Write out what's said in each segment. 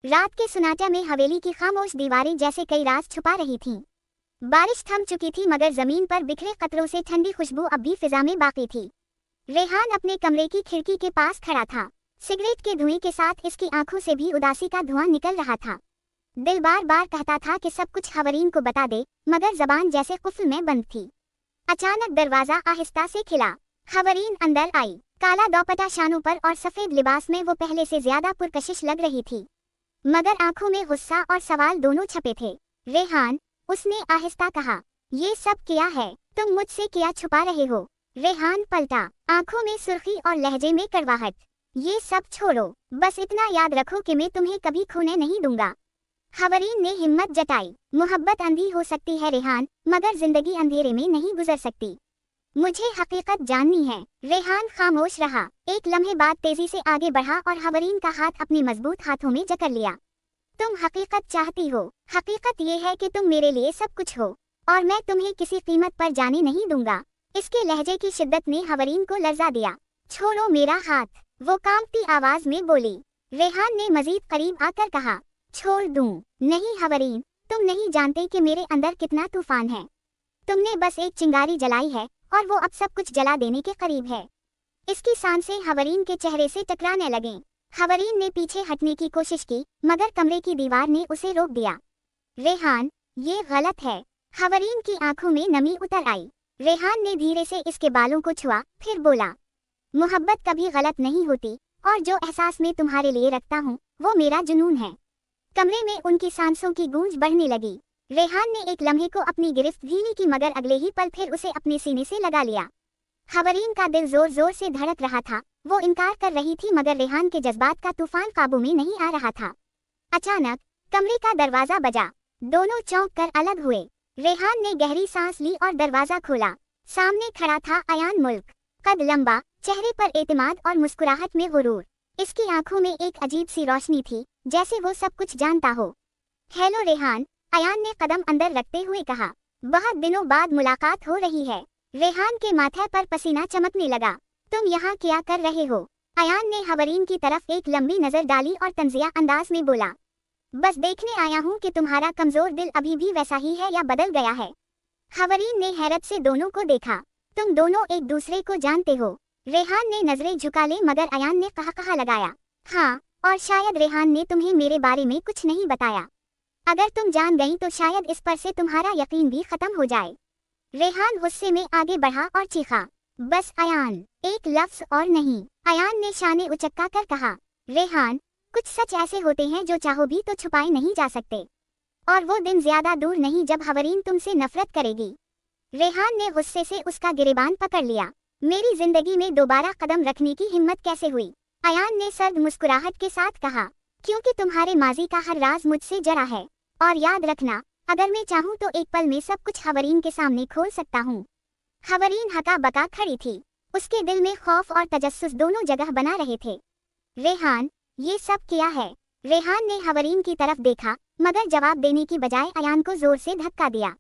रात के सुनाटे में हवेली की खामोश दीवारें जैसे कई राज छुपा रही थीं। बारिश थम चुकी थी मगर जमीन पर बिखरे कतरों से ठंडी खुशबू अब भी फिजा में बाकी थी। रेहान अपने कमरे की खिड़की के पास खड़ा था। सिगरेट के धुएं के साथ इसकी आंखों से भी उदासी का धुआं निकल रहा था। दिल बार बार कहता था कि सब कुछ खवरीन को बता दे, मगर जबान जैसे कुफ्ल में बंद थी। अचानक दरवाजा आहिस्ता से खिला। खवरीन अंदर आई। काला दोपट्टा शानों पर और सफेद लिबास में वो पहले से ज्यादा पुरकशिश लग रही थी, मगर आंखों में गुस्सा और सवाल दोनों छपे थे। रेहान, उसने आहिस्ता कहा, ये सब क्या है? तुम मुझसे क्या छुपा रहे हो? रेहान पलटा, आंखों में सुर्खी और लहजे में कड़वाहट। ये सब छोड़ो, बस इतना याद रखो कि मैं तुम्हें कभी खोने नहीं दूंगा। खवरीन ने हिम्मत जताई। मोहब्बत अंधी हो सकती है रेहान, मगर जिंदगी अंधेरे में नहीं गुजर सकती। मुझे हकीकत जाननी है। रेहान खामोश रहा। एक लम्हे बाद तेजी से आगे बढ़ा और खवरीन का हाथ अपने मजबूत हाथों में जकड़ लिया। तुम हकीकत चाहती हो। हकीकत ये है कि तुम मेरे लिए सब कुछ हो और मैं तुम्हें किसी कीमत पर जाने नहीं दूंगा। इसके लहजे की शिद्दत ने खवरीन को लर्जा दिया। छोड़ो मेरा हाथ, वो कांपती आवाज में बोली। रेहान ने मजीद करीब आकर कहा, छोड़ दूं? नहीं खवरीन, तुम नहीं जानते कि मेरे अंदर कितना तूफान है। तुमने बस एक चिंगारी जलाई है और वो अब सब कुछ जला देने के करीब है। इसकी सांसें खवरीन के चेहरे से टकराने लगीं। खवरीन ने पीछे हटने की कोशिश की, मगर कमरे की दीवार ने उसे रोक दिया। रेहान, ये गलत है। खवरीन की आंखों में नमी उतर आई। रेहान ने धीरे से इसके बालों को छुआ, फिर बोला, मोहब्बत कभी गलत नहीं होती और जो एहसास मैं तुम्हारे लिए रखता हूँ वो मेरा जुनून है। कमरे में उनकी सांसों की गूंज बढ़ने लगी। रेहान ने एक लम्हे को अपनी गिरफ्त ढीली की, मगर अगले ही पल फिर उसे अपने सीने से लगा लिया। खवरीन का दिल जोर जोर से धड़क रहा था। वो इनकार कर रही थी, मगर रेहान के जज्बात का तूफान काबू में नहीं आ रहा था। अचानक कमरे का दरवाजा बजा। दोनों चौंक कर अलग हुए। रेहान ने गहरी सांस ली और दरवाजा खोला। सामने खड़ा था अयान मुल्क। कद लंबा, चेहरे पर एतमाद और मुस्कुराहट में गुरूर। इसकी आंखों में एक अजीब सी रोशनी थी, जैसे वो सब कुछ जानता हो। हेलो रेहान, अयान ने कदम अंदर रखते हुए कहा। बहुत दिनों बाद मुलाकात हो रही है। रेहान के माथे पर पसीना चमकने लगा। तुम यहाँ क्या कर रहे हो? अयान ने खवरीन की तरफ एक लंबी नजर डाली और तंजिया अंदाज में बोला, बस देखने आया हूँ कि तुम्हारा कमजोर दिल अभी भी वैसा ही है या बदल गया है। खवरीन ने हैरत से दोनों को देखा। तुम दोनों एक दूसरे को जानते हो? रेहान ने नजरें झुका ली, मगर अयान ने कहा लगाया, हाँ, और शायद रेहान ने तुम्हें मेरे बारे में कुछ नहीं बताया। अगर तुम जान गई तो शायद इस पर से तुम्हारा यकीन भी खत्म हो जाए। रेहान गुस्से में आगे बढ़ा और चीखा, बस अयान, एक लफ्ज और नहीं। अयान ने शाने उचक्का कर कहा, रेहान, कुछ सच ऐसे होते हैं जो चाहो भी तो छुपाए नहीं जा सकते, और वो दिन ज्यादा दूर नहीं जब खवरीन तुमसे नफरत करेगी। रेहान ने गुस्से से उसका गिरेबान पकड़ लिया। मेरी जिंदगी में दोबारा कदम रखने की हिम्मत कैसे हुई? अयान ने सर्द मुस्कुराहट के साथ कहा, क्योंकि तुम्हारे माजी का हर राज मुझसे जरा है, और याद रखना, अगर मैं चाहूँ तो एक पल में सब कुछ खवरीन के सामने खोल सकता हूँ। खवरीन हका बका खड़ी थी। उसके दिल में खौफ और तजस्सुस दोनों जगह बना रहे थे। रेहान, ये सब क्या है? रेहान ने खवरीन की तरफ देखा, मगर जवाब देने की बजाय अयान को जोर से धक्का दिया।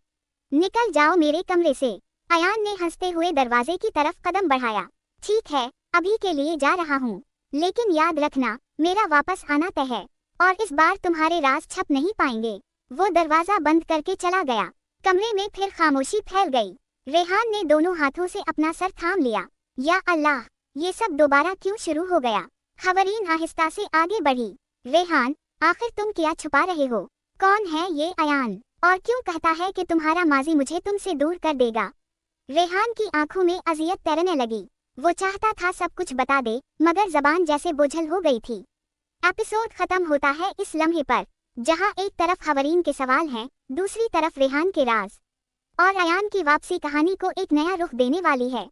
निकल जाओ मेरे कमरे से। अयान ने हंसते हुए दरवाजे की तरफ कदम बढ़ाया। ठीक है, अभी के लिए जा रहा हूँ, लेकिन याद रखना, मेरा वापस आना तय है, और इस बार तुम्हारे राज छप नहीं पाएंगे। वो दरवाजा बंद करके चला गया। कमरे में फिर खामोशी फैल गई। रेहान ने दोनों हाथों से अपना सर थाम लिया। या अल्लाह, ये सब दोबारा क्यों शुरू हो गया? खवरीन आहिस्ता से आगे बढ़ी। रेहान, आखिर तुम क्या छुपा रहे हो? कौन है ये अयान, और क्यों कहता है कि तुम्हारा माजी मुझे तुमसे दूर कर देगा? रेहान की आंखों में अजियत तैरने लगी। वो चाहता था सब कुछ बता दे, मगर जबान जैसे बोझल हो गई थी। एपिसोड खत्म होता है इस लम्हे पर, जहां एक तरफ खवरीन के सवाल हैं, दूसरी तरफ रेहान के राज, और अयान की वापसी कहानी को एक नया रुख देने वाली है।